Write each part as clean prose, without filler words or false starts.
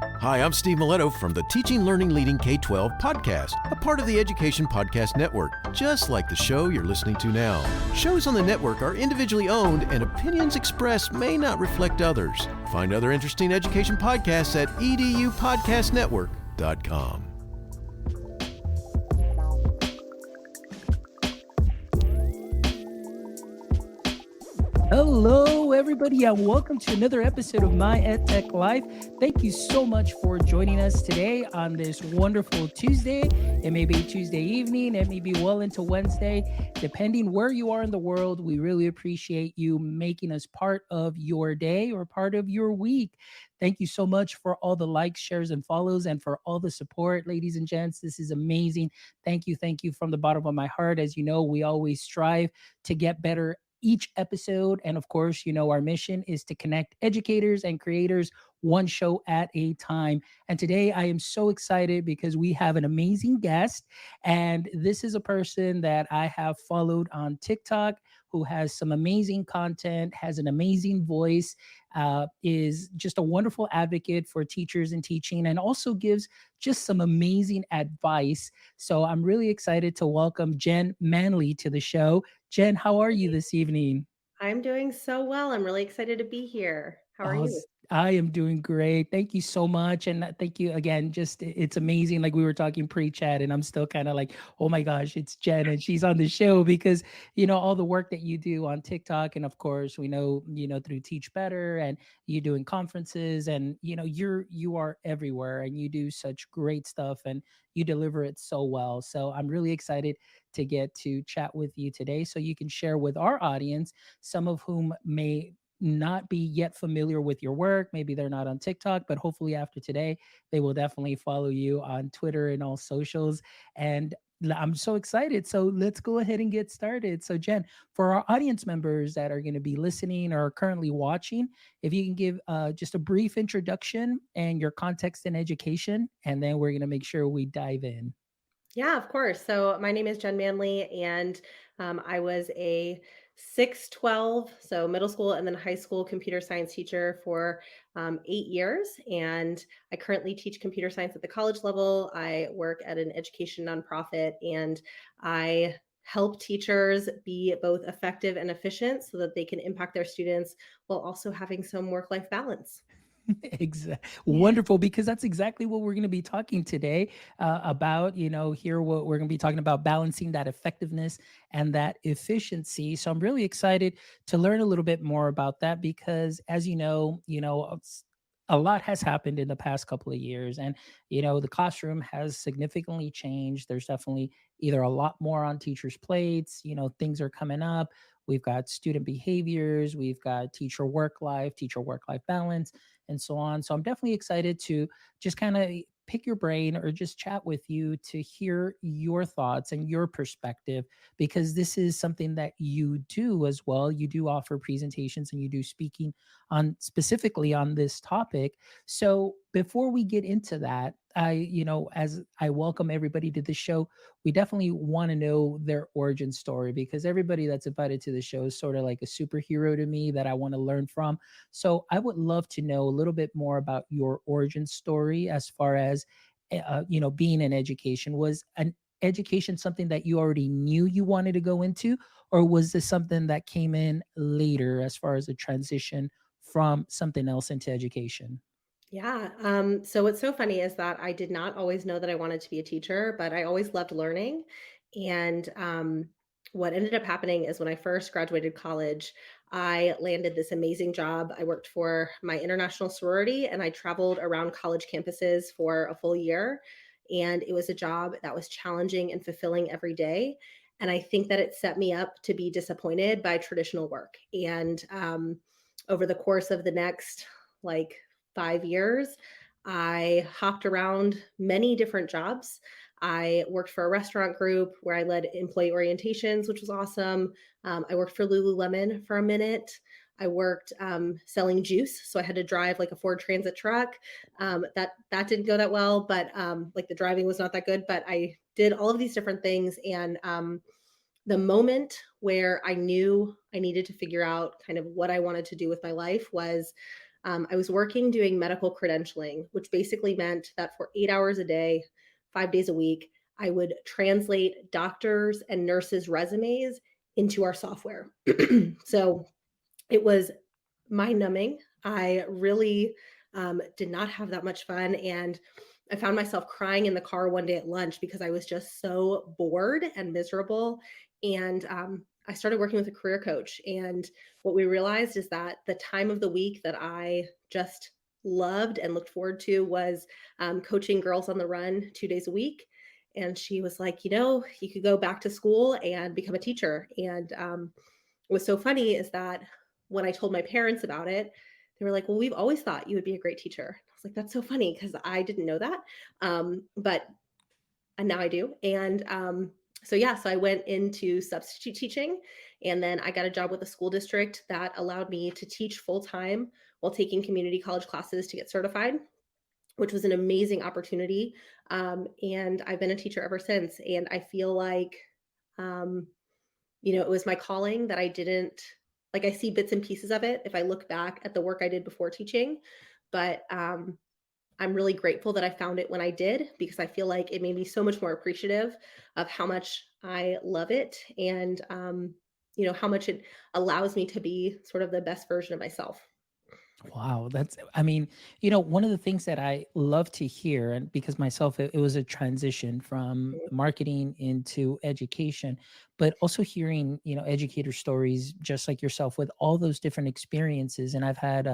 Hi, I'm Steve Miletto from the Teaching, Learning, Leading K-12 podcast, a part of the Education Podcast Network, just like the show you're listening to now. Shows on the network are individually owned, and opinions expressed may not reflect others. Find other interesting education podcasts at edupodcastnetwork.com. Hello, everybody, and welcome to another episode of My EdTech Life. Thank you so much for joining us today on this wonderful Tuesday. It may be Tuesday evening, it may be well into Wednesday, depending where you are in the world. We really appreciate you making us part of your day or part of your week. Thank you so much for all the likes, shares, and follows, and for all the support, ladies and gents. This is amazing. Thank you from the bottom of my heart. As you know, we always strive to get better each episode. And of course, our mission is to connect educators and creators one show at a time. And today I am so excited because we have an amazing guest. And this is a person that I have followed on TikTok who has some amazing content, has an amazing voice, is just a wonderful advocate for teachers and teaching, and also gives just some amazing advice. So I'm really excited to welcome Jen Manley to the show. Jen, how are you this evening? I'm doing so well. I'm really excited to be here. How are Oh, you? I am doing great. Thank you so much. And thank you again. It's amazing. Like we were talking pre-chat, and I'm still kind of like, oh my gosh, it's Jen and she's on the show because, all the work that you do on TikTok. And of course, we know, through Teach Better and you doing conferences, and, you are everywhere and you do such great stuff and you deliver it so well. So I'm really excited to get to chat with you today so you can share with our audience, some of whom may not be yet familiar with your work. Maybe they're not on TikTok, but hopefully after today, they will definitely follow you on Twitter and all socials. And I'm so excited. So let's go ahead and get started. So, Jen, for our audience members that are going to be listening or currently watching, if you can give just a brief introduction and your context in education, and then we're going to make sure we dive in. Yeah, of course. So my name is Jen Manley, and I was a 612, so middle school and then high school computer science teacher for 8 years. And I currently teach computer science at the college level. I work at an education nonprofit, and I help teachers be both effective and efficient so that they can impact their students while also having some work-life balance. Exactly. Yeah. Wonderful, because that's exactly what we're going to be talking today about. Here, what we're going to be talking about, balancing that effectiveness and that efficiency. So I'm really excited to learn a little bit more about that because, as a lot has happened in the past couple of years, and the classroom has significantly changed. There's definitely either a lot more on teachers' plates. Things are coming up. We've got student behaviors. We've got teacher work life balance, and so on. So I'm definitely excited to just kind of pick your brain or just chat with you to hear your thoughts and your perspective, because this is something that you do as well. You do offer presentations and you do speaking on specifically on this topic. So before we get into that, as I welcome everybody to the show, we definitely want to know their origin story, because everybody that's invited to the show is sort of like a superhero to me that I want to learn from. So I would love to know a little bit more about your origin story as far as, being in education. Was an education something that you already knew you wanted to go into, or was this something that came in later as far as a transition from something else into education? Yeah. So what's so funny is that I did not always know that I wanted to be a teacher, but I always loved learning. And what ended up happening is when I first graduated college, I landed this amazing job. I worked for my international sorority, and I traveled around college campuses for a full year. And it was a job that was challenging and fulfilling every day. And I think that it set me up to be disappointed by traditional work. And over the course of the next, like, 5 years, I hopped around many different jobs. I worked for a restaurant group where I led employee orientations, which was awesome. I worked for Lululemon for a minute. I worked selling juice, so I had to drive like a Ford Transit truck. That didn't go that well, but like the driving was not that good. But I did all of these different things, and the moment where I knew I needed to figure out kind of what I wanted to do with my life was I was working doing medical credentialing, which basically meant that for 8 hours a day, 5 days a week, I would translate doctors and nurses' resumes into our software. So it was mind numbing. I really did not have that much fun. And I found myself crying in the car one day at lunch because I was just so bored and miserable. And I started working with a career coach. And what we realized is that the time of the week that I just loved and looked forward to was coaching girls on the run 2 days a week. And she was like, you could go back to school and become a teacher. And what was so funny is that when I told my parents about it, they were like, "Well, we've always thought you would be a great teacher." I was like, "That's so funny because I didn't know that." But and now I do. And so yeah, so I went into substitute teaching, and then I got a job with a school district that allowed me to teach full time while taking community college classes to get certified, which was an amazing opportunity. And I've been a teacher ever since. And I feel like um, it was my calling that I didn't like. I see bits and pieces of it if I look back at the work I did before teaching, but I'm really grateful that I found it when I did because I feel like it made me so much more appreciative of how much I love it and how much it allows me to be sort of the best version of myself. Wow, I mean, one of the things that I love to hear, and because myself, it was a transition from marketing into education, but also hearing, educator stories just like yourself with all those different experiences. And I've had,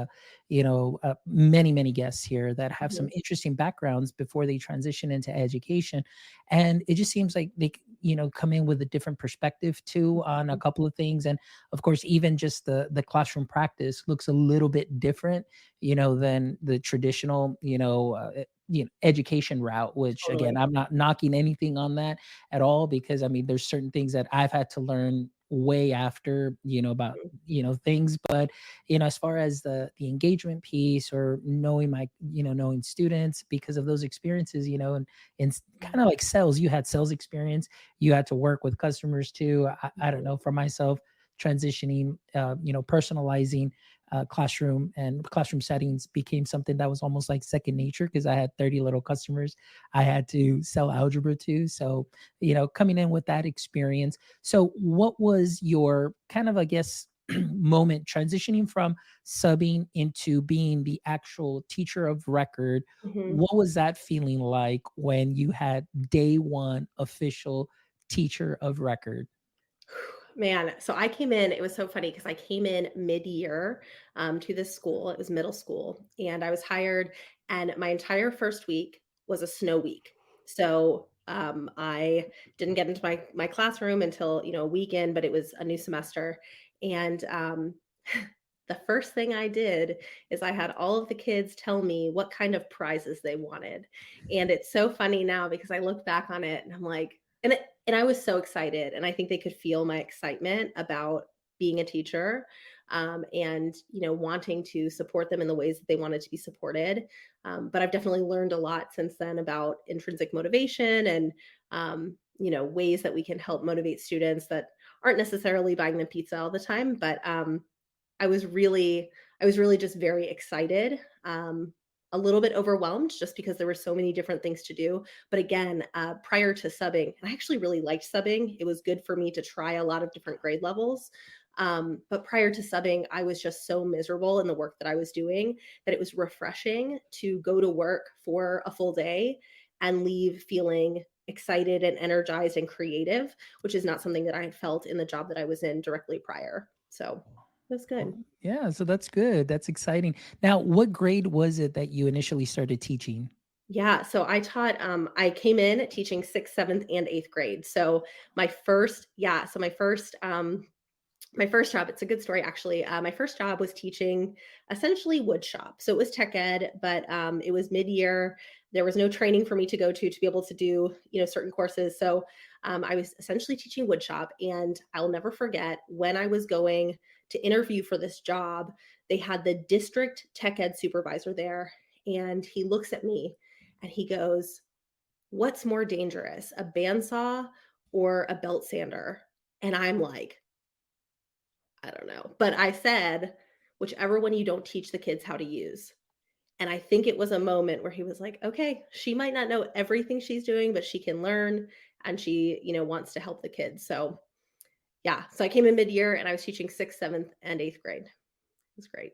many, many guests here that have some Mhm. interesting backgrounds before they transition into education. And it just seems like they, come in with a different perspective too on a couple of things. And of course, even just the classroom practice looks a little bit different, than the traditional, education route, which again, Totally. I'm not knocking anything on that at all, because I mean, there's certain things that I've had to learn way after, about, things. But, as far as the engagement piece or knowing knowing students because of those experiences, and kind of like sales, you had sales experience, you had to work with customers too. I don't know, for myself, transitioning, personalizing classroom settings became something that was almost like second nature because I had 30 little customers I had to sell algebra to. So, coming in with that experience. So, what was your kind of, I guess, moment transitioning from subbing into being the actual teacher of record? Mhm. What was that feeling like when you had day one official teacher of record? Man, so I came in, it was so funny because I came in mid-year to this school. It was middle school, and I was hired, and my entire first week was a snow week. So I didn't get into my classroom until a weekend, but it was a new semester. And the first thing I did is I had all of the kids tell me what kind of prizes they wanted. And it's so funny now because I look back on it and I'm like, and I was so excited, and I think they could feel my excitement about being a teacher, and wanting to support them in the ways that they wanted to be supported. But I've definitely learned a lot since then about intrinsic motivation and ways that we can help motivate students that aren't necessarily buying them pizza all the time. But I was really I was really just very excited, a little bit overwhelmed just because there were so many different things to do. But again, prior to subbing, and I actually really liked subbing. It was good for me to try a lot of different grade levels. But prior to subbing, I was just so miserable in the work that I was doing that it was refreshing to go to work for a full day and leave feeling excited and energized and creative, which is not something that I had felt in the job that I was in directly prior. So that's Oh, good. yeah, so that's good. That's exciting. Now, what grade was it that you initially started teaching? Yeah, so I came in teaching 6th, 7th, and 8th grade. So my first job, it's a good story actually. My first job was teaching essentially wood shop. So it was tech ed, but it was mid-year. There was no training for me to go to be able to do, certain courses. So I was essentially teaching wood shop, and I'll never forget when I was going to interview for this job, they had the district tech ed supervisor there, and he looks at me and he goes, "What's more dangerous, a bandsaw or a belt sander?" And I'm like, I don't know. But I said, whichever one you don't teach the kids how to use. And I think it was a moment where he was like, okay, she might not know everything she's doing, but she can learn and she, wants to help the kids. So yeah. So I came in mid-year and I was teaching sixth, seventh, and eighth grade. It was great.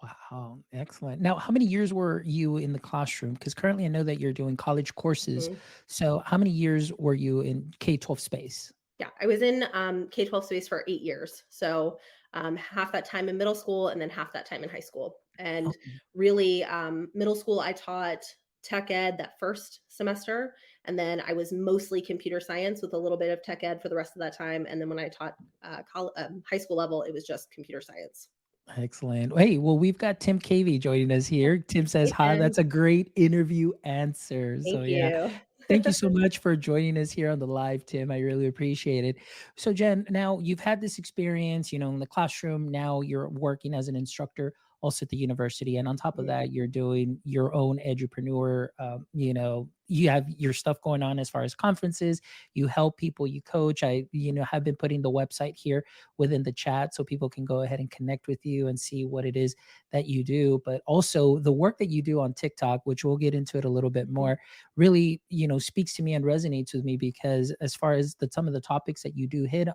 Wow, excellent. Now, how many years were you in the classroom? Because currently I know that you're doing college courses. Mhm. So how many years were you in K-12 space? Yeah, I was in K-12 space for 8 years. So half that time in middle school and then half that time in high school. And Okay. really, middle school, I taught tech ed that first semester. And then I was mostly computer science with a little bit of tech ed for the rest of that time. And then when I taught high school level, it was just computer science. Excellent. Hey, well, we've got Tim Cavey joining us here. Tim says, Hey, hi, Tim. that's a great interview answer. So Thank yeah, you. thank you so much for joining us here on the live, Tim. I really appreciate it. So, Jen, now you've had this experience, in the classroom. Now you're working as an instructor also at the university. And on top of Mhm. that, you're doing your own edupreneur. You have your stuff going on as far as conferences. You help people, you coach. Have been putting the website here within the chat so people can go ahead and connect with you and see what it is that you do. But also the work that you do on TikTok, which we'll get into it a little bit more, really speaks to me and resonates with me because as far as some of the topics that you do hit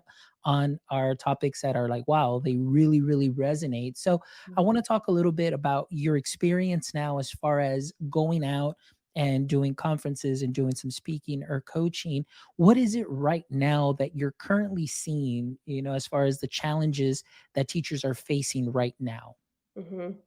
on are topics that are like, wow, they really really resonate. So I want Mhm. to talk a little bit about your experience now as far as going out and doing conferences and doing some speaking or coaching. What is it right now that you're currently seeing, as far as the challenges that teachers are facing right now? Mhm.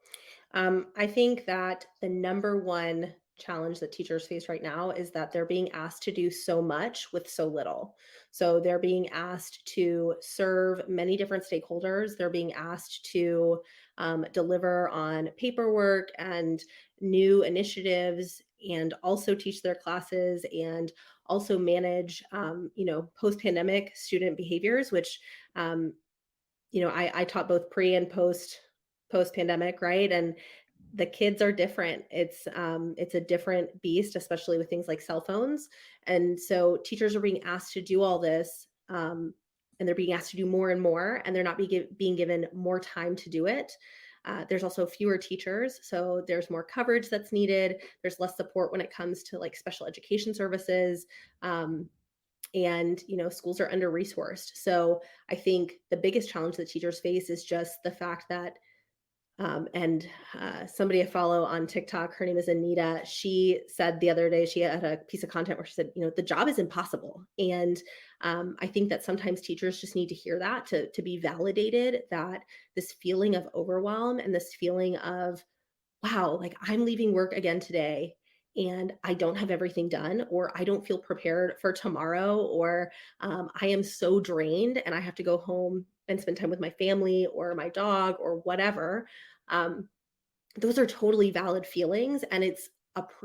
I think that the number one challenge that teachers face right now is that they're being asked to do so much with so little. So they're being asked to serve many different stakeholders. They're being asked to deliver on paperwork and new initiatives and also teach their classes and also manage, post pandemic student behaviors, which um, I taught both pre and post pandemic, right? And the kids are different. It's a different beast, especially with things like cell phones. And so teachers are being asked to do all this, and they're being asked to do more and more, and they're not being given more time to do it. There's also fewer teachers, so there's more coverage that's needed. There's less support when it comes to like special education services. And schools are under resourced, so I think the biggest challenge that teachers face is just the fact that and somebody I follow on TikTok, her name is Anita. She said the other day she had a piece of content where she said, the job is impossible, and I think that sometimes teachers just need to hear that to be validated that this feeling of overwhelm and this feeling of wow, like I'm leaving work again today and I don't have everything done, or I don't feel prepared for tomorrow, or I am so drained and I have to go home and spend time with my family or my dog or whatever. Um, those are totally valid feelings. And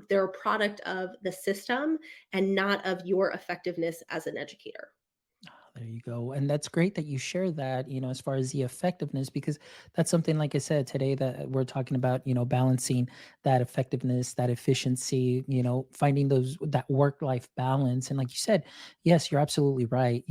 they're a product of the system and not of your effectiveness as an educator. There you go. And that's great that you share that, as far as the effectiveness, because that's something, like I said today, that we're talking about, balancing that effectiveness, that efficiency, finding that work life balance. And like you said, yes, you're absolutely right.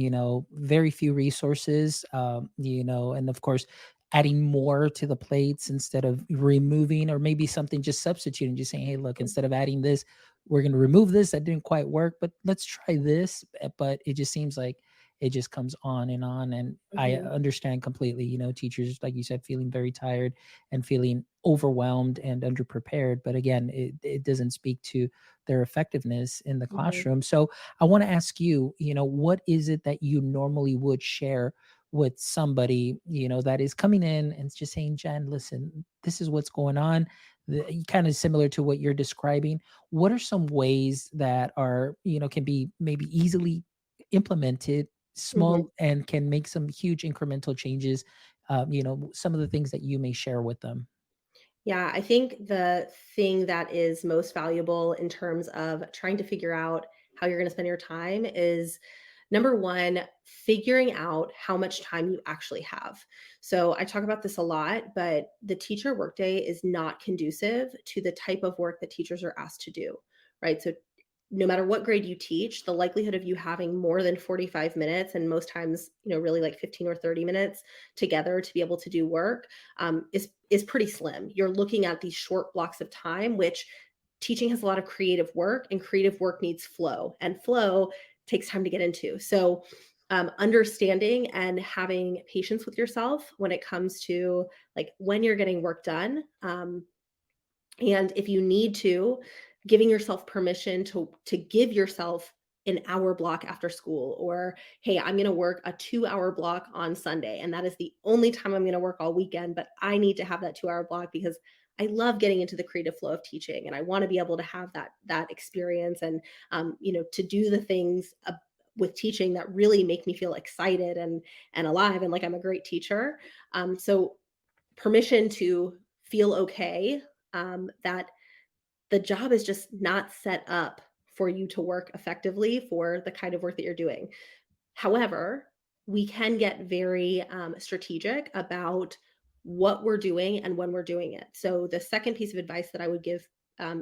Very few resources, and of course, adding more to the plates instead of removing, or maybe something just substituting, just saying, hey, look, instead of adding this, we're going to remove this. That didn't quite work, but let's try this. But it just seems like, it just comes on and on. And I Mhm. understand completely, teachers, like you said, feeling very tired and feeling overwhelmed and underprepared. But again, it doesn't speak to their effectiveness in the Mhm. classroom. So I want to ask you, what is it that you normally would share with somebody, that is coming in and just saying, Jen, listen, this is what's going on. Kind of similar to what you're describing. What are some ways that are, can be maybe easily implemented, Mhm. small, and can make some huge incremental changes, some of the things that you may share with them? Yeah, I think the thing that is most valuable in terms of trying to figure out how you're going to spend your time is number one, figuring out how much time you actually have. So I talk about this a lot, but the teacher workday is not conducive to the type of work that teachers are asked to do, right? So no matter what grade you teach, the likelihood of you having more than 45 minutes and most times, really like 15 or 30 minutes together to be able to do work is is pretty slim. You're looking at these short blocks of time, which teaching has a lot of creative work, and creative work needs flow, and flow takes time to get into. So, understanding and having patience with yourself when it comes to like when you're getting work done. And if you need to, giving yourself permission to give yourself an hour block after school, or hey, I'm going to work a 2 hour block on Sunday and that is the only time I'm going to work all weekend, but I need to have that 2 hour block because I love getting into the creative flow of teaching and I want to be able to have that experience, and to do the things with teaching that really make me feel excited and alive and like I'm a great teacher. So permission to feel okay, that the job is just not set up for you to work effectively for the kind of work that you're doing. However, we can get very strategic about what we're doing and when we're doing it. So, the second piece of advice that I would give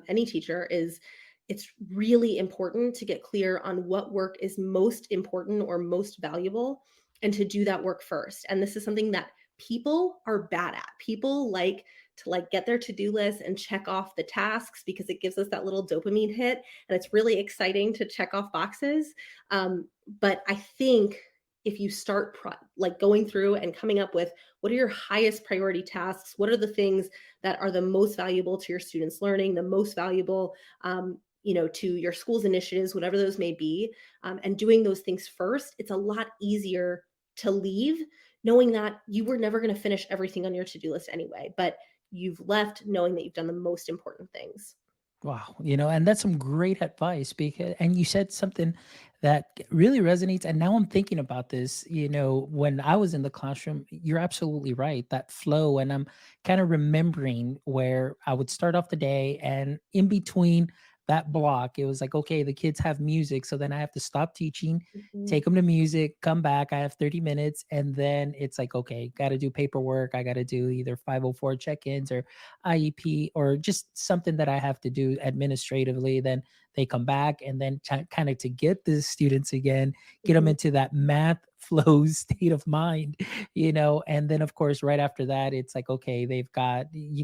any teacher is it's really important to get clear on what work is most important or most valuable and to do that work first. And this is something that people are bad at. People like to like get their to-do list and check off the tasks because it gives us that little dopamine hit and it's really exciting to check off boxes. But I think if you start like going through and coming up with what are your highest priority tasks, what are the things that are the most valuable to your students learning, the most valuable to your school's initiatives, whatever those may be, and doing those things first, it's a lot easier to leave knowing that you were never going to finish everything on your to-do list anyway, but you've left knowing that you've done the most important things. Wow, and that's some great advice, because and you said something that really resonates, and now I'm thinking about this, when I was in the classroom, you're absolutely right, that flow, and I'm kind of remembering where I would start off the day, and in between that block, it was like, okay, the kids have music, so then I have to stop teaching, Mhm. take them to music, come back, I have 30 minutes, and then it's like, okay, got to do paperwork, I got to do either 504 check-ins or IEP or just something that I have to do administratively. Then they come back, and then kind of to get the students again, get them Mhm. into that math flow state of mind, and then of course right after that it's like, okay,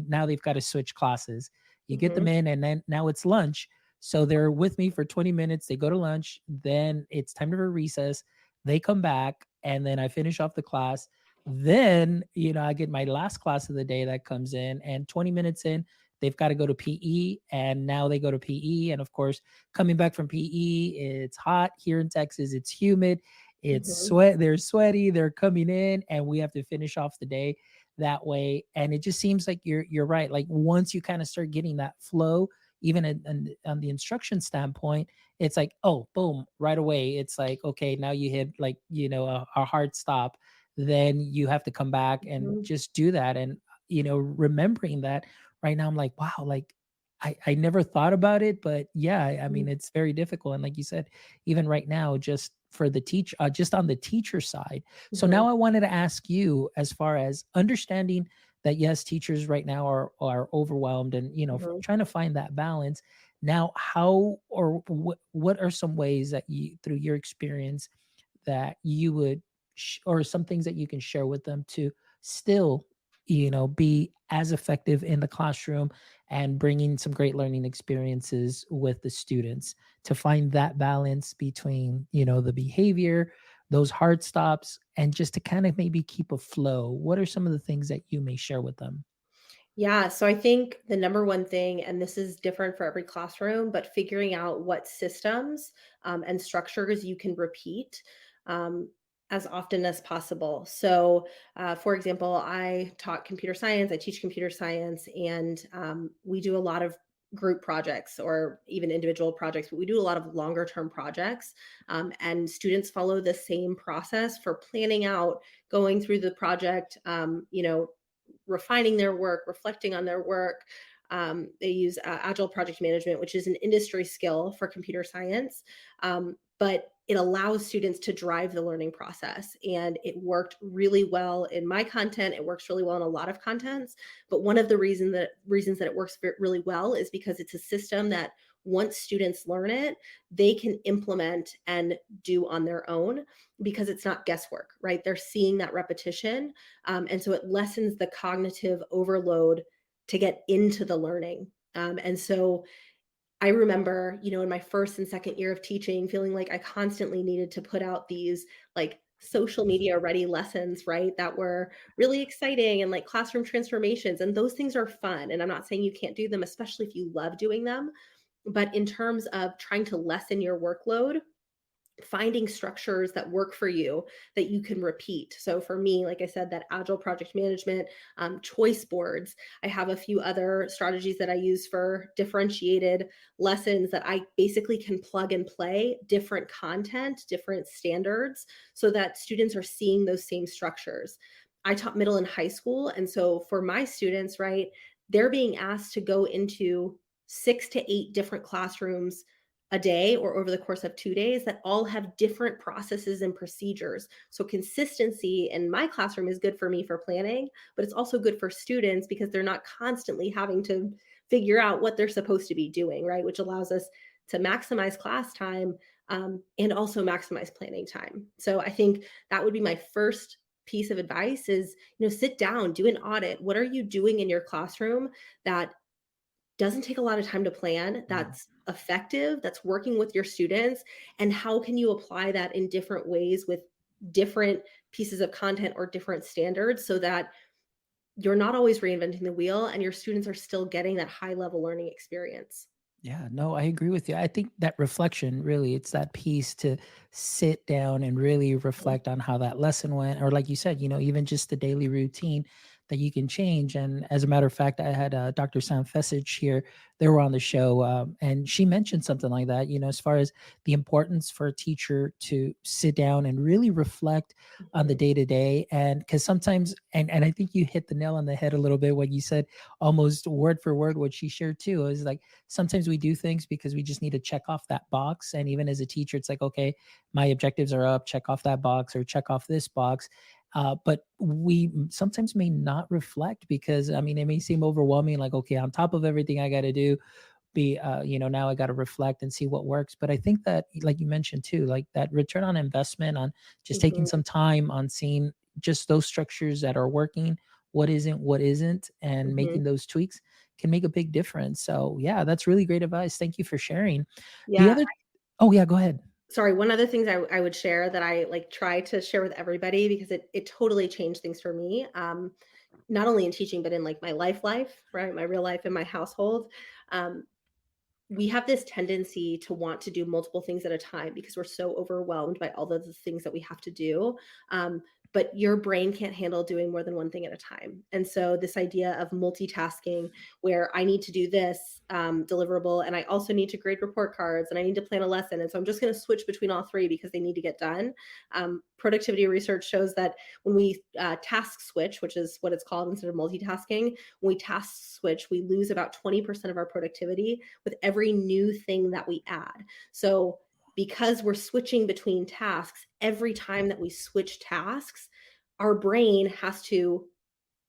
now they've got to switch classes. You get them Mhm. in, and then now it's lunch. So they're with me for 20 minutes, they go to lunch, then it's time for recess, they come back, and then I finish off the class. Then, I get my last class of the day that comes in, and 20 minutes in, they've got to go to PE. And now they go to PE. And of course, coming back from PE, it's hot here in Texas, it's humid, Mhm. they're sweaty, they're coming in, and we have to finish off the day that way. And it just seems like you're right. Like once you kind of start getting that flow, even on the instruction standpoint, it's like, oh, boom, right away. It's like, okay, now you hit like, a hard stop, then you have to come back and Mhm. just do that. And remembering that right now, I'm like, wow, like I never thought about it, but yeah, I mean, Mhm. it's very difficult. And like you said, even right now, just for the just on the teacher side. So now Mhm. I wanted to ask you, as far as understanding that yes, teachers right now are overwhelmed, and Mhm. trying to find that balance. Now, how or what are some ways that you, through your experience, that you would or some things that you can share with them to still be as effective in the classroom and bringing some great learning experiences with the students, to find that balance between the behavior, those hard stops, and just to kind of maybe keep a flow? What are some of the things that you may share with them? Yeah, so I think the number one thing, and this is different for every classroom, but figuring out what systems and structures you can repeat um, as often as possible. So, for example, I taught computer science, I teach computer science, and we do a lot of group projects or even individual projects, but we do a lot of longer term projects. And students follow the same process for planning out, going through the project, refining their work, reflecting on their work. They use agile project management, which is an industry skill for computer science, but it allows students to drive the learning process. And it worked really well in my content. It works really well in a lot of contents. But one of the reasons that it works really well is because it's a system that once students learn it, they can implement and do on their own because it's not guesswork, right? They're seeing that repetition. And so it lessens the cognitive overload to get into the learning. And so I remember, in my first and second year of teaching, feeling like I constantly needed to put out these like social media ready lessons, right? That were really exciting and like classroom transformations. And those things are fun. And I'm not saying you can't do them, especially if you love doing them. But in terms of trying to lessen your workload, finding structures that work for you that you can repeat. So for me, like I said, that agile project management, choice boards. I have a few other strategies that I use for differentiated lessons that I basically can plug and play different content, different standards, so that students are seeing those same structures. I taught middle and high school. And so for my students, right, they're being asked to go into 6 to 8 different classrooms a day or over the course of 2 days that all have different processes and procedures. So, consistency in my classroom is good for me for planning, but it's also good for students because they're not constantly having to figure out what they're supposed to be doing, right? Which allows us to maximize class time and also maximize planning time. So, I think that would be my first piece of advice is sit down, do an audit. What are you doing in your classroom that doesn't take a lot of time to plan, Mhm. that's effective, that's working with your students, and how can you apply that in different ways with different pieces of content or different standards so that you're not always reinventing the wheel and your students are still getting that high level learning experience. Yeah, no, I agree with you. I think that reflection really, it's that piece to sit down and really Mhm. reflect on how that lesson went. Or like you said, even just the daily routine that you can change. And as a matter of fact, I had Dr. Sam Fessage here. They were on the show, and she mentioned something like that, as far as the importance for a teacher to sit down and really reflect on the Mhm. day to day. And because sometimes, and I think you hit the nail on the head a little bit when you said almost word for word what she shared too, is like, sometimes we do things because we just need to check off that box. And even as a teacher, it's like, okay, my objectives are up, check off that box or check off this box. But we sometimes may not reflect because, I mean, it may seem overwhelming, like, okay, on top of everything I got to do, now I got to reflect and see what works. But I think that, like you mentioned too, like that return on investment on just taking Mhm. some time on seeing just those structures that are working, what isn't, and making Mhm. those tweaks can make a big difference. So yeah, that's really great advice. Thank you for sharing. The Yeah. other Oh yeah, go ahead. Sorry, one other things I would share that I like try to share with everybody because it totally changed things for me. Not only in teaching, but in like my life, right? My real life in my household. Um, we have this tendency to want to do multiple things at a time because we're so overwhelmed by all of the things that we have to do. Um, but your brain can't handle doing more than one thing at a time. And so, this idea of multitasking, where I need to do this deliverable, and I also need to grade report cards, and I need to plan a lesson. And so, I'm just going to switch between all three because they need to get done. Productivity research shows that when we task switch, which is what it's called instead of multitasking, when we task switch, we lose about 20% of our productivity with every new thing that we add. So, because we're switching between tasks, every time that we switch tasks, our brain has to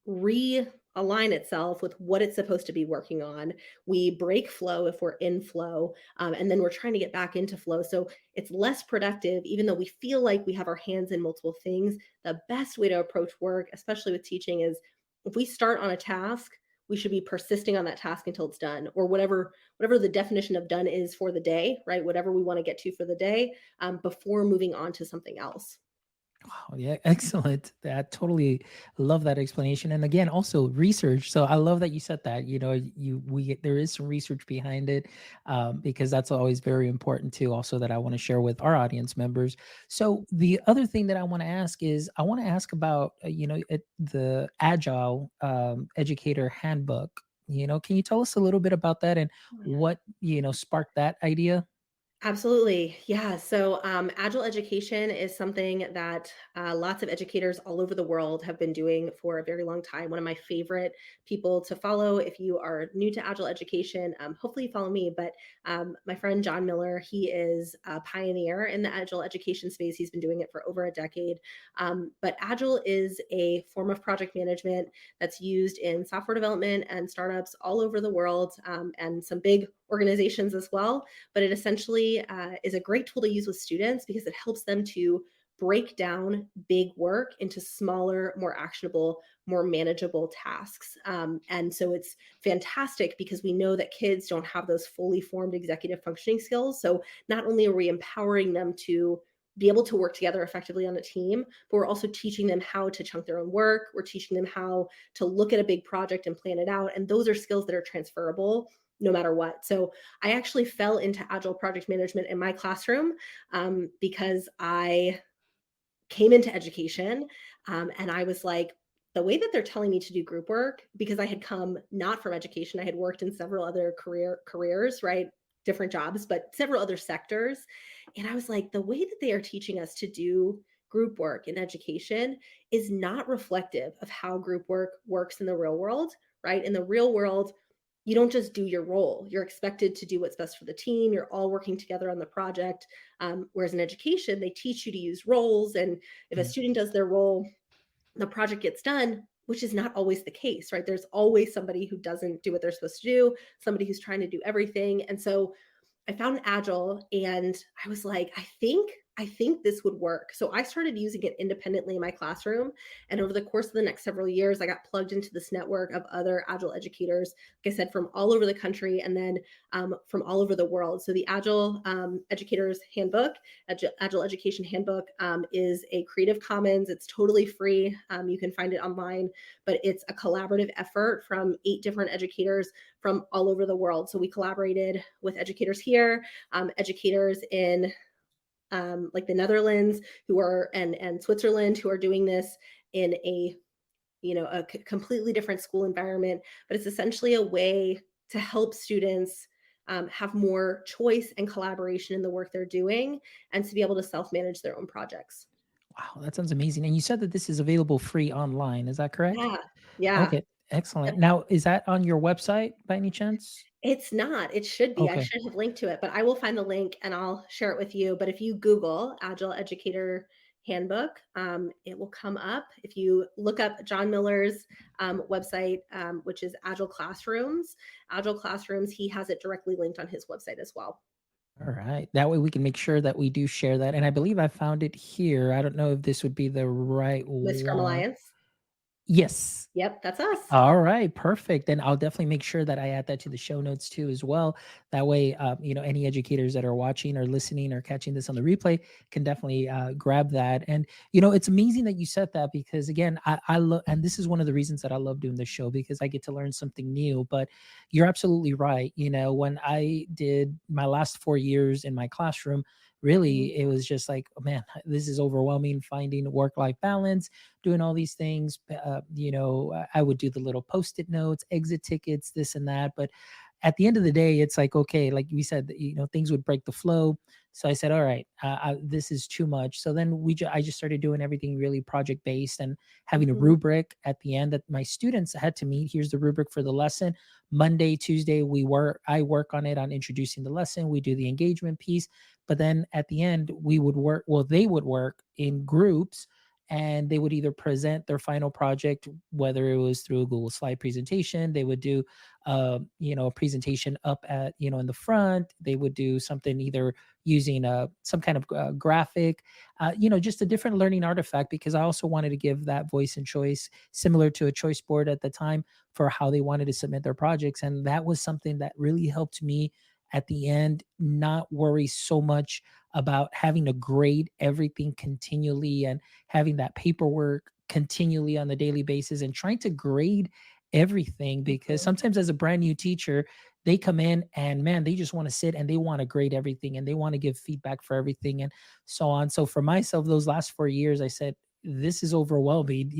realign itself with what it's supposed to be working on. We break flow if we're in flow, and then we're trying to get back into flow. So it's less productive, even though we feel like we have our hands in multiple things. The best way to approach work, especially with teaching, is if we start on a task, we should be persisting on that task until it's done, or whatever the definition of done is for the day, right? Whatever we want to get to for the day, before moving on to something else. Wow, yeah, excellent. That totally love that explanation. And again, also research. So I love that you said that. There is some research behind it, because that's always very important too. Also, that I want to share with our audience members. So the other thing that I want to ask is, I want to ask about the Agile Educator Handbook. Can you tell us a little bit about that and Oh, yeah. what sparked that idea? Absolutely. Yeah. So, agile education is something that lots of educators all over the world have been doing for a very long time. One of my favorite people to follow, if you are new to agile education, hopefully you follow me. But my friend John Miller, he is a pioneer in the agile education space. He's been doing it for over a decade. But agile is a form of project management that's used in software development and startups all over the world, and some big organizations as well. But it essentially is a great tool to use with students because it helps them to break down big work into smaller, more actionable, more manageable tasks. And so it's fantastic because we know that kids don't have those fully formed executive functioning skills. So not only are we empowering them to be able to work together effectively on a team, but we're also teaching them how to chunk their own work. We're teaching them how to look at a big project and plan it out. And those are skills that are transferable no matter what. So I actually fell into agile project management in my classroom because I came into education and I was like, the way that they're telling me to do group work, because I had come not from education, I had worked in several other careers, right? Different jobs, but several other sectors. And I was like, the way that they are teaching us to do group work in education is not reflective of how group work works in the real world, right? In the real world, you don't just do your role. You're expected to do what's best for the team. You're all working together on the project. Whereas in education, they teach you to use roles. And if a Yeah. student does their role, the project gets done, which is not always the case, right? There's always somebody who doesn't do what they're supposed to do, somebody who's trying to do everything. And so I found Agile and I was like, I think this would work. So I started using it independently in my classroom. And over the course of the next several years, I got plugged into this network of other Agile educators, like I said, from all over the country and then from all over the world. So the Agile Educators Handbook, Agile Education Handbook, is a Creative Commons. It's totally free. You can find it online, but it's a collaborative effort from 8 different educators from all over the world. So we collaborated with educators here, educators in like the Netherlands who are and Switzerland who are doing this in a completely different school environment. But it's essentially a way to help students have more choice and collaboration in the work they're doing and to be able to self-manage their own projects. Wow, that sounds amazing. And you said that this is available free online. Is that correct? Yeah. Yeah. Okay, excellent. Now, is that on your website by any chance? It's not. It should be. I Okay. should have linked to it, but I will find the link and I'll share it with you. But if you Google Agile Educator Handbook, it will come up. If you look up John Miller's website, which is Agile Classrooms, he has it directly linked on his website as well. All right. That way we can make sure that we do share that. And I believe I found it here. I don't know if this would be the right With Scrum one. Alliance. Yes. Yep, that's us. All right, perfect. Then I'll definitely make sure that I add that to the show notes too, as well. That way, any educators that are watching or listening or catching this on the replay can definitely grab that. And it's amazing that you said that because again, I love, and this is one of the reasons that I love doing this show because I get to learn something new. But you're absolutely right. When I did my last 4 years in my classroom, Mhm, really, it was just like, oh man, this is overwhelming. Finding work-life balance, doing all these things. I would do the little post-it notes, exit tickets, this and that. But at the end of the day, it's like, okay, like we said, things would break the flow. So I said, all right, this is too much. So then I just started doing everything really project based and having a mhm, rubric at the end that my students had to meet. Here's the rubric for the lesson. Monday, Tuesday, I work on it on introducing the lesson. We do the engagement piece, but then at the end, we would work. Well, they would work in groups and they would either present their final project, whether it was through a Google slide presentation, they would do a presentation up at in the front, they would do something either using some kind of graphic, just a different learning artifact, because I also wanted to give that voice and choice similar to a choice board at the time for how they wanted to submit their projects. And that was something that really helped me at the end not worry so much about having to grade everything continually and having that paperwork continually on the daily basis and trying to grade everything, because mhm, sometimes as a brand new teacher they come in and man, they just want to sit and they want to grade everything and they want to give feedback for everything and so on. So for myself, those last 4 years, I said, this is overwhelming,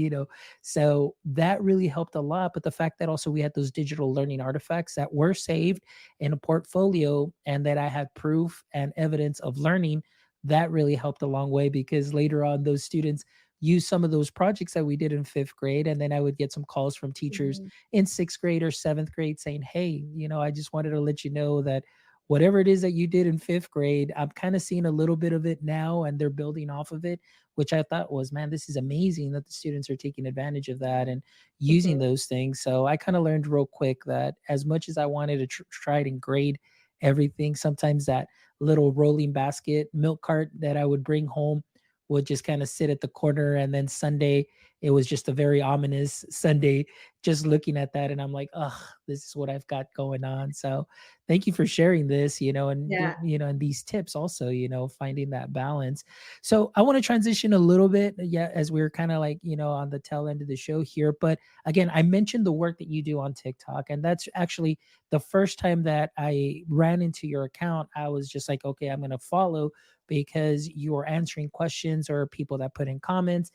so that really helped a lot. But the fact that also we had those digital learning artifacts that were saved in a portfolio and that I had proof and evidence of learning, that really helped a long way, because later on those students use some of those projects that we did in fifth grade. And then I would get some calls from teachers mhm, in sixth grade or seventh grade saying, hey, I just wanted to let you know that whatever it is that you did in fifth grade, I'm kind of seeing a little bit of it now and they're building off of it, which I thought was, man, this is amazing that the students are taking advantage of that and using mhm, those things. So I kind of learned real quick that as much as I wanted to try and grade everything. Sometimes that little rolling basket milk cart that I would bring home would just kind of sit at the corner. And then Sunday, it was just a very ominous Sunday, just looking at that. And I'm like, oh, this is what I've got going on. So thank you for sharing this, Yeah. and these tips also, finding that balance. So I want to transition a little bit, yeah, as we're kind of like, on the tail end of the show here. But again, I mentioned the work that you do on TikTok, and that's actually the first time that I ran into your account. I was just like, okay, I'm going to follow because you're answering questions or people that put in comments,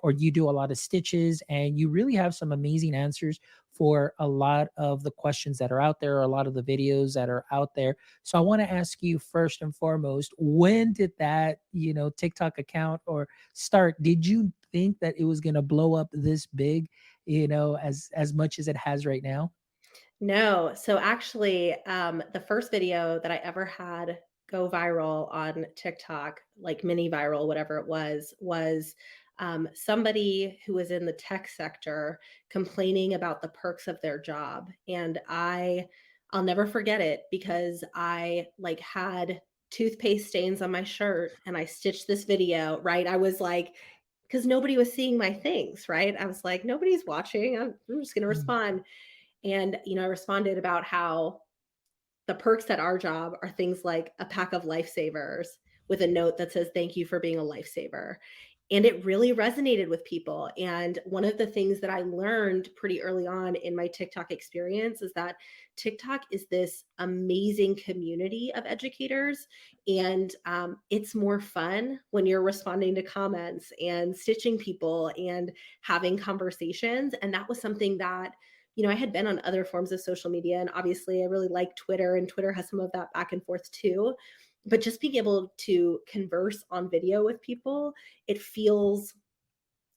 or you do a lot of stitches, and you really have some amazing answers for a lot of the questions that are out there, or a lot of the videos that are out there. So I want to ask you first and foremost, when did that, TikTok account or start? Did you think that it was going to blow up this big, as much as it has right now? No. So actually, the first video that I ever had go viral on TikTok, like mini viral, whatever it was somebody who was in the tech sector complaining about the perks of their job. And I'll never forget it because I like had toothpaste stains on my shirt and I stitched this video, right? I was like, because nobody was seeing my things, right? I was like, nobody's watching. I'm just going to Mm, respond. And, I responded about how the perks at our job are things like a pack of lifesavers with a note that says, "Thank you for being a lifesaver." And it really resonated with people. And one of the things that I learned pretty early on in my TikTok experience is that TikTok is this amazing community of educators. And it's more fun when you're responding to comments and stitching people and having conversations. And that was something that I had been on other forms of social media, and obviously I really like Twitter, and Twitter has some of that back and forth too. But just being able to converse on video with people, it feels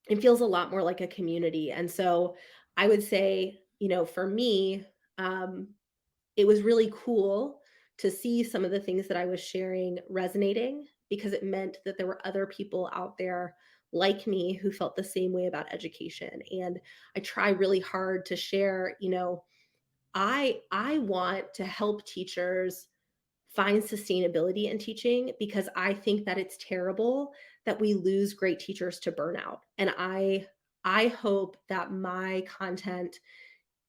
it feels a lot more like a community. And so I would say, for me, um, it was really cool to see some of the things that I was sharing resonating because it meant that there were other people out there like me who felt the same way about education. And I try really hard to share, I want to help teachers find sustainability in teaching because I think that it's terrible that we lose great teachers to burnout. And I hope that my content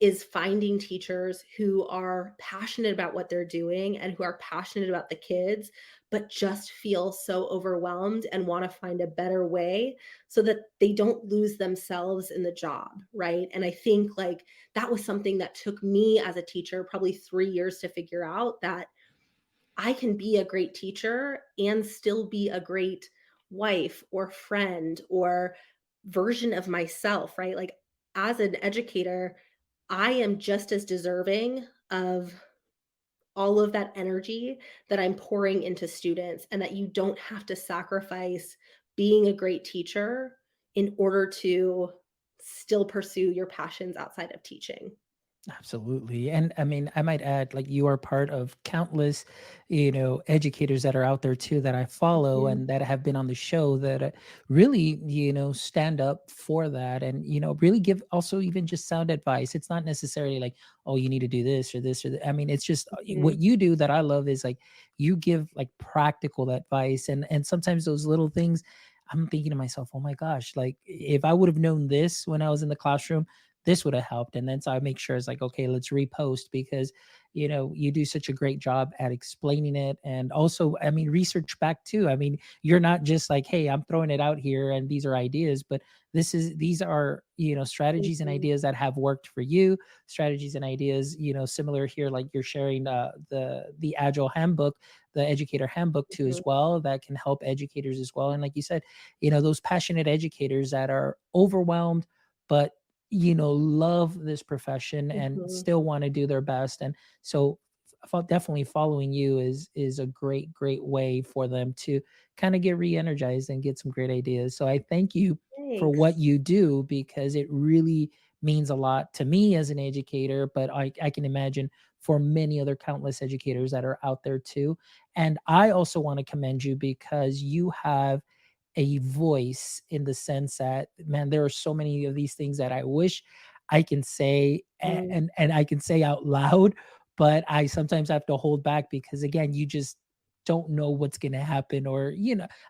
is finding teachers who are passionate about what they're doing and who are passionate about the kids, but just feel so overwhelmed and want to find a better way so that they don't lose themselves in the job. Right. And I think like that was something that took me as a teacher probably 3 years to figure out that I can be a great teacher and still be a great wife or friend or version of myself, right? Like as an educator, I am just as deserving of all of that energy that I'm pouring into students, and that you don't have to sacrifice being a great teacher in order to still pursue your passions outside of teaching. absolutely. And I mean, I might add, like, you are part of countless, educators that are out there too that I follow Mhm, and that have been on the show that really, stand up for that, and, really give also even just sound advice. It's not necessarily like, oh, you need to do this or this or that. I mean, it's just what mhm, you do that I love is like you give like practical advice, and sometimes those little things. I'm thinking to myself, oh my gosh, like if I would have known this when I was in the classroom, this would have helped. And then so I make sure it's like, okay, let's repost because, you do such a great job at explaining it. And also, I mean, research back too. I mean, you're not just like, hey, I'm throwing it out here and these are ideas, but these are, strategies and mhm, ideas that have worked for you, strategies and ideas, similar here, like you're sharing the Agile handbook, the educator handbook too, as mhm, well, that can help educators as well. And like you said, those passionate educators that are overwhelmed, but love this profession and mhm. still want to do their best. And so definitely following you is a great way for them to kind of get re-energized and get some great ideas. So I thank you for what Thanks. you do because it really means a lot to me as an educator, but I can imagine for many other countless educators that are out there too. And I also want to commend you because you have a voice in the sense that, man, there are so many of these things that I wish I can say Mm, and I can say out loud, but I sometimes have to hold back because again, you just don't know what's going to happen, or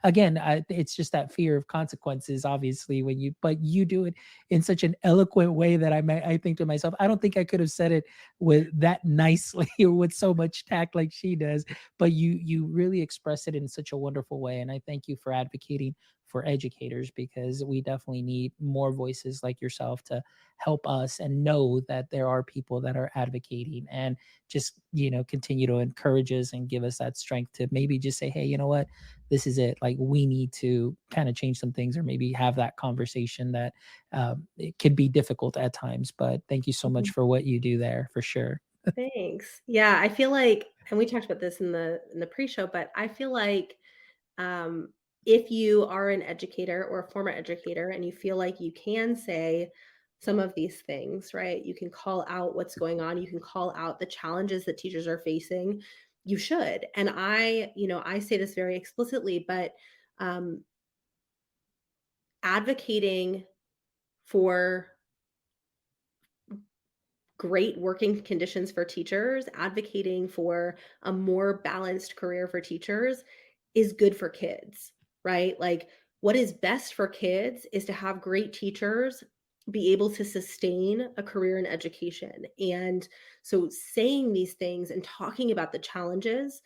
again, it's just that fear of consequences, obviously, when you but you do it in such an eloquent way that I think to myself, I don't think I could have said it with that nicely or with so much tact like she does, but you really express it in such a wonderful way, and I thank you for advocating for educators, because we definitely need more voices like yourself to help us and know that there are people that are advocating, and just continue to encourage us and give us that strength to maybe just say, hey, you know what, this is it, like we need to kind of change some things, or maybe have that conversation that it could be difficult at times. But thank you so much Mhm. for what you do there, for sure. Thanks. Yeah, I feel like, and we talked about this in the pre-show, but I feel like um, if you are an educator or a former educator and you feel like you can say some of these things, right? You can call out what's going on. You can call out the challenges that teachers are facing. You should. And I say this very explicitly, but um, advocating for great working conditions for teachers, advocating for a more balanced career for teachers is good for kids, right? Like, what is best for kids is to have great teachers be able to sustain a career in education. And so saying these things and talking about the challenges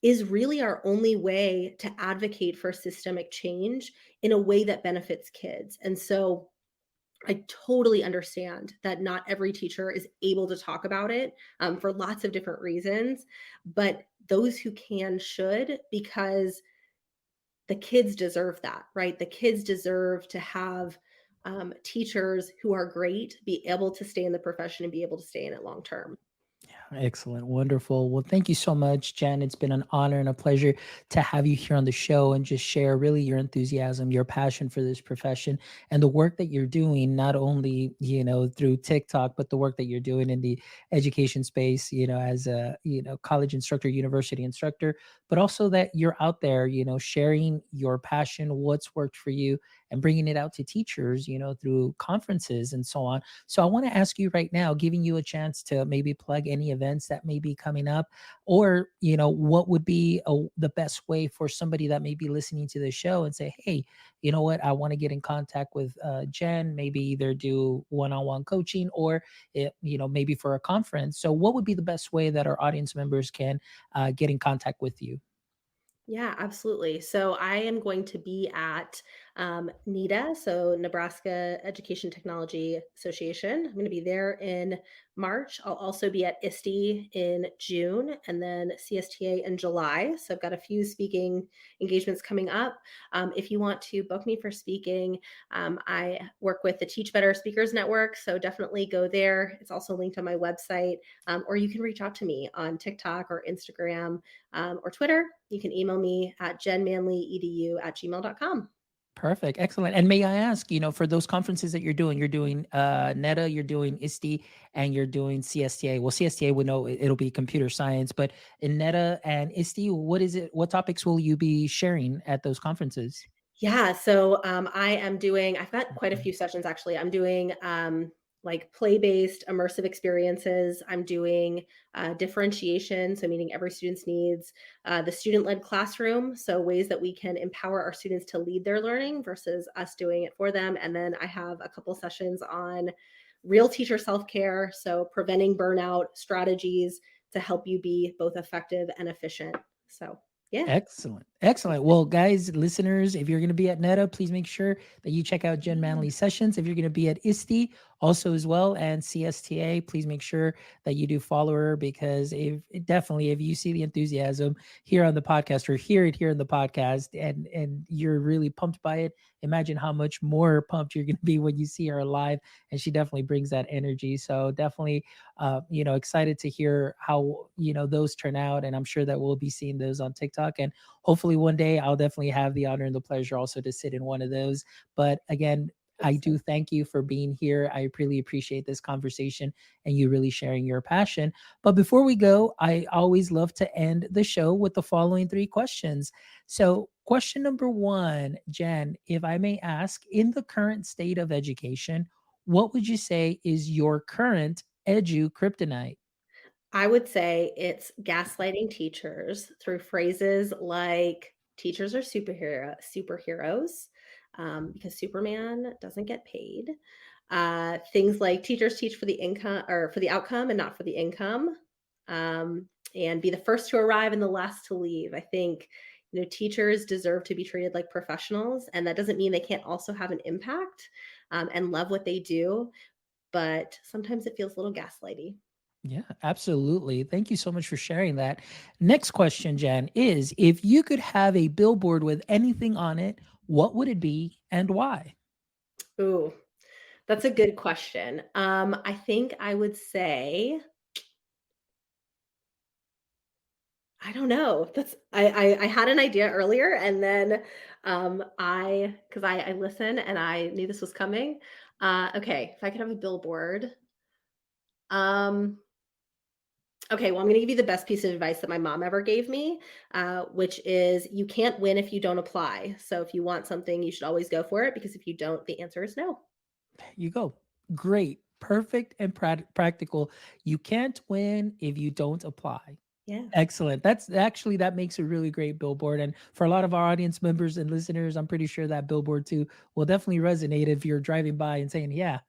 is really our only way to advocate for systemic change in a way that benefits kids. And so I totally understand that not every teacher is able to talk about it for lots of different reasons, but those who can should, because the kids deserve that, right? The kids deserve to have teachers who are great be able to stay in the profession and be able to stay in it long term. Excellent. Wonderful. Well, thank you so much, Jen. It's been an honor and a pleasure to have you here on the show and just share really your enthusiasm, your passion for this profession, and the work that you're doing, not only, through TikTok, but the work that you're doing in the education space, as a, college instructor, university instructor, but also that you're out there, sharing your passion, what's worked for you, and bringing it out to teachers, through conferences and so on. So I want to ask you right now, giving you a chance to maybe plug any events that may be coming up, or what would be the best way for somebody that may be listening to the show and say, hey, you know what, I want to get in contact with Jen, maybe either do one-on-one coaching, or maybe for a conference. So what would be the best way that our audience members can get in contact with you? Yeah, absolutely. So I am going to be at NETA, so Nebraska Education Technology Association. I'm going to be there in March. I'll also be at ISTE in June, and then CSTA in July. So I've got a few speaking engagements coming up. If you want to book me for speaking, I work with the Teach Better Speakers Network. So definitely go there. It's also linked on my website, or you can reach out to me on TikTok or Instagram or Twitter. You can email me at jenmanleyedu@gmail.com. Perfect. Excellent. And may I ask, for those conferences that you're doing NETA, you're doing ISTE, and you're doing CSTA. Well, CSTA would know it'll be computer science, but in NETA and ISTE, what topics will you be sharing at those conferences? Yeah, so I've got quite a few sessions actually. I'm doing like play-based immersive experiences. I'm doing differentiation, so meeting every student's needs, the student-led classroom, so ways that we can empower our students to lead their learning versus us doing it for them. And then I have a couple sessions on real teacher self-care, so preventing burnout strategies to help you be both effective and efficient. So, yeah. Excellent. Excellent. Well, guys, listeners, if you're going to be at NETA, please make sure that you check out Jen Manley Sessions. If you're going to be at ISTE, also as well, and CSTA, please make sure that you do follow her, because if you see the enthusiasm here on the podcast, or hear it here in the podcast, and you're really pumped by it, imagine how much more pumped you're going to be when you see her live. And she definitely brings that energy. So definitely excited to hear how those turn out, and I'm sure that we'll be seeing those on TikTok, and hopefully one day I'll definitely have the honor and the pleasure also to sit in one of those. But again, I do thank you for being here. I really appreciate this conversation and you really sharing your passion. But before we go, I always love to end the show with the following three questions. So, question number one, Jen, if I may ask, in the current state of education, what would you say is your current edu kryptonite? I would say it's gaslighting teachers through phrases like teachers are superheroes, because Superman doesn't get paid. Things like teachers teach for the income or for the outcome and not for the income. And be the first to arrive and the last to leave. I think teachers deserve to be treated like professionals, and that doesn't mean they can't also have an impact and love what they do. But sometimes it feels a little gaslighty. Yeah, absolutely. Thank you so much for sharing that. Next question, Jen, is if you could have a billboard with anything on it, what would it be and why? Ooh, that's a good question. I think I would say, I don't know. I had an idea earlier and then I because I listen and I knew this was coming. Okay, if I could have a billboard. Um okay, well I'm gonna give you the best piece of advice that my mom ever gave me, which is you can't win if you don't apply. So if you want something, you should always go for it because if you don't, the answer is no. You go. Great. Perfect and practical. You can't win if you don't apply. Yeah. Excellent. That's actually that makes a really great billboard. And for a lot of our audience members and listeners, I'm pretty sure that billboard too will definitely resonate if you're driving by and saying, yeah,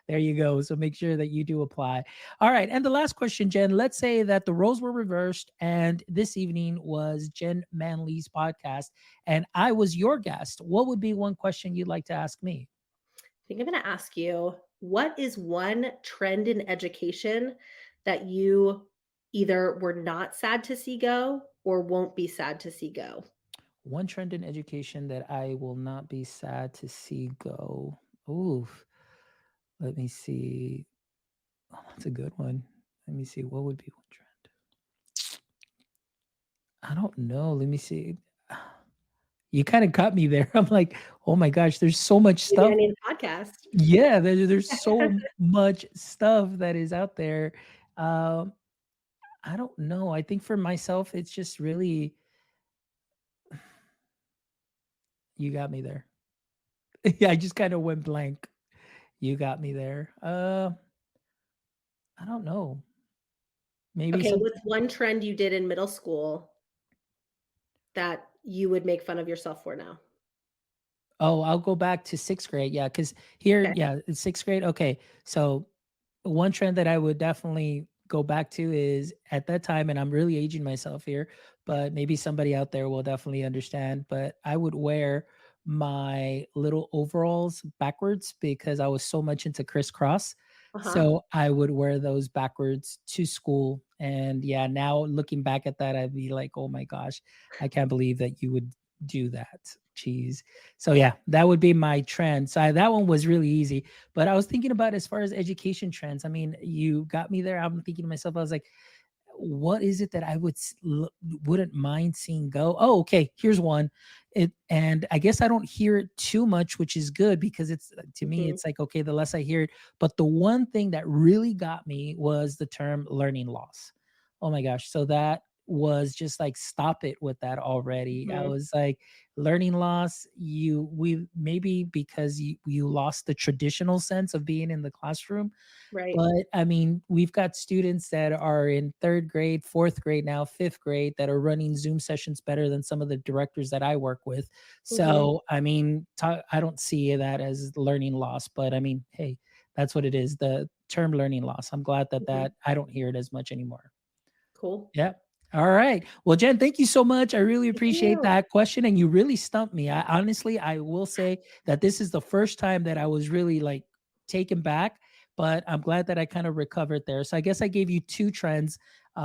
there you go. So make sure that you do apply. All right. And the last question, Jen, let's say that the roles were reversed and this evening was Jen Manley's podcast and I was your guest. What would be one question you'd like to ask me? I think I'm going to ask you, what is one trend in education that you either were not sad to see go or won't be sad to see go? One trend in education that I will not be sad to see go. Ooh, let me see. Oh, that's a good one. Let me see. What would be one trend? I don't know. Let me see. You kind of cut me there. I'm like, oh my gosh, there's so much Maybe I stuff. need a podcast. Yeah, there's so much stuff that is out there. Um, I don't know. I think for myself, it's just really, you got me there. Yeah, I just kind of went blank. You got me there. I don't know. Maybe Okay, some. what's one trend you did in middle school that you would make fun of yourself for now? Oh, I'll go back to 6th grade, yeah, because here Okay. yeah, in 6th grade, okay, so one trend that I would definitely go back to is at that time, and I'm really aging myself here, but maybe somebody out there will definitely understand, but I would wear my little overalls backwards because I was so much into crisscross. Uh-huh. So I would wear those backwards to school, and yeah, now looking back at that, I'd be like, "Oh my gosh, I can't believe that you would do that." Jeez. So yeah, that would be my trend. So that one was really easy. But I was thinking about as far as education trends. I mean, you got me there. I'm thinking to myself, I was like, what is it that I wouldn't mind seeing go? Oh, okay. Here's one. And I guess I don't hear it too much, which is good because it's to me, Mhm. it's like okay, the less I hear it. But the one thing that really got me was the term learning loss. Oh my gosh! So that was just like stop it with that already. I Mhm. was like learning loss. We maybe because you lost the traditional sense of being in the classroom, Right. but, I mean, we've got students that are in 3rd grade, 4th grade now, 5th grade that are running Zoom sessions better than some of the directors that I work with. Mhm. So, I mean, I don't see that as learning loss, but I mean, hey, that's what it is, the term learning loss. I'm glad that Mhm. I don't hear it as much anymore. Cool. Yeah. All right. Well, Jen, thank you so much. I really Thank appreciate you. that question, and you really stumped me. I honestly, I will say that this is the first time that I was really like taken back, but I'm glad that I kind of recovered there. So I guess I gave you two trends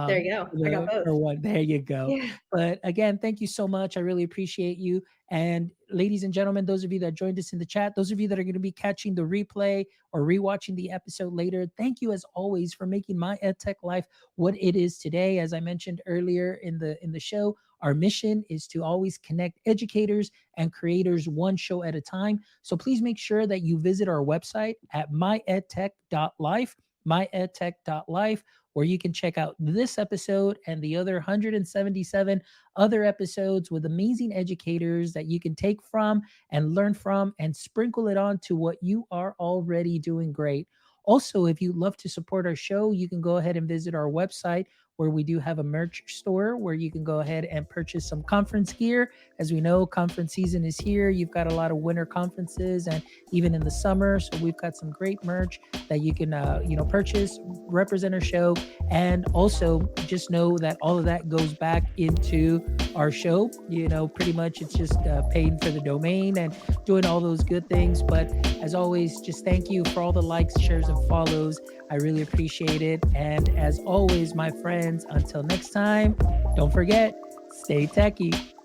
There you go. I got both. for one. There you go. Yeah. But again, thank you so much. I really appreciate you. And ladies and gentlemen, those of you that joined us in the chat, those of you that are going to be catching the replay or rewatching the episode later, thank you as always for making my EdTech life what it is today. As I mentioned earlier in the show, our mission is to always connect educators and creators one show at a time. So please make sure that you visit our website at myedtech.life, myedtech.life, where you can check out this episode and the other 177 other episodes with amazing educators that you can take from and learn from and sprinkle it on to what you are already doing great. Also, if you'd love to support our show, you can go ahead and visit our website where we do have a merch store where you can go ahead and purchase some conference gear. As we know, conference season is here. You've got a lot of winter conferences and even in the summer. So we've got some great merch that you can, purchase, represent our show. And also just know that all of that goes back into our show. Pretty much it's just paying for the domain and doing all those good things. But as always, just thank you for all the likes, shares, and follows. I really appreciate it. And as always, my friends, until next time, don't forget, stay techie.